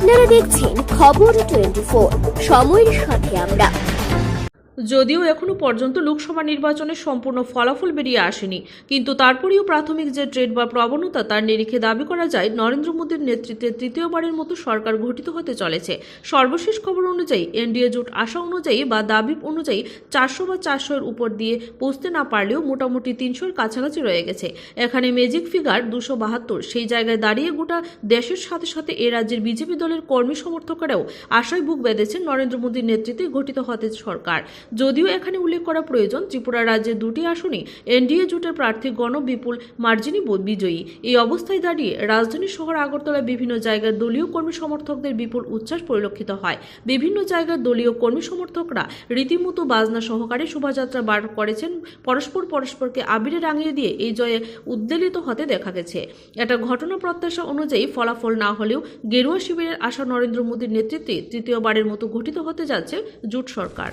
আপনারা দেখছেন খবর 24, সময়ের সাথে আমরা। যদিও এখনো পর্যন্ত লোকসভা নির্বাচনের সম্পূর্ণ ফলাফল বেরিয়ে আসেনি, কিন্তু তারপরেও প্রাথমিক যে ট্রেড বা প্রবণতা তার নিরিখে দাবি করা যায় নরেন্দ্র মোদীর নেতৃত্বে তৃতীয়বারের মতো সরকার গঠিত হতে চলেছে। সর্বশেষ খবর অনুযায়ী এনডিএ জোট আশা অনুযায়ী বা দাবি অনুযায়ী 400 বা 400-এর উপর দিয়ে পৌঁছতে না পারলেও মোটামুটি 300-এর কাছাকাছি রয়ে গেছে। এখানে ম্যাজিক ফিগার 272, সেই জায়গায় দাঁড়িয়ে গোটা দেশের সাথে সাথে এ রাজ্যের বিজেপি দলের কর্মী সমর্থকেরাও আশায় বুক বেঁধেছেন নরেন্দ্র মোদীর নেতৃত্বে গঠিত হতে সরকার। যদিও এখানে উল্লেখ করা প্রয়োজন, ত্রিপুরা রাজ্যের 2টি আসনই এনডিএ জোটের প্রার্থী গণ বিপুল মার্জিনী বিজয়ী। এই অবস্থায় দাঁড়িয়ে রাজধানী শহর আগরতলায় বিভিন্ন জায়গায় দলীয় কর্মী সমর্থকদের বিপুল উচ্ছ্বাস পরিলক্ষিত হয়। বিভিন্ন জায়গায় দলীয় কর্মী সমর্থকরা রীতিমতো বাজনা সহকারে শোভাযাত্রা বার করেছেন, পরস্পরকে আবিরে রাঙিয়ে দিয়ে এই জয়ে উদ্বেলিত হতে দেখা গেছে। এটা ঘটনা প্রত্যাশা অনুযায়ী ফলাফল না হলেও গেরুয়া শিবিরের আশা নরেন্দ্র মোদীর নেতৃত্বে তৃতীয়বারের মতো গঠিত হতে যাচ্ছে জোট সরকার।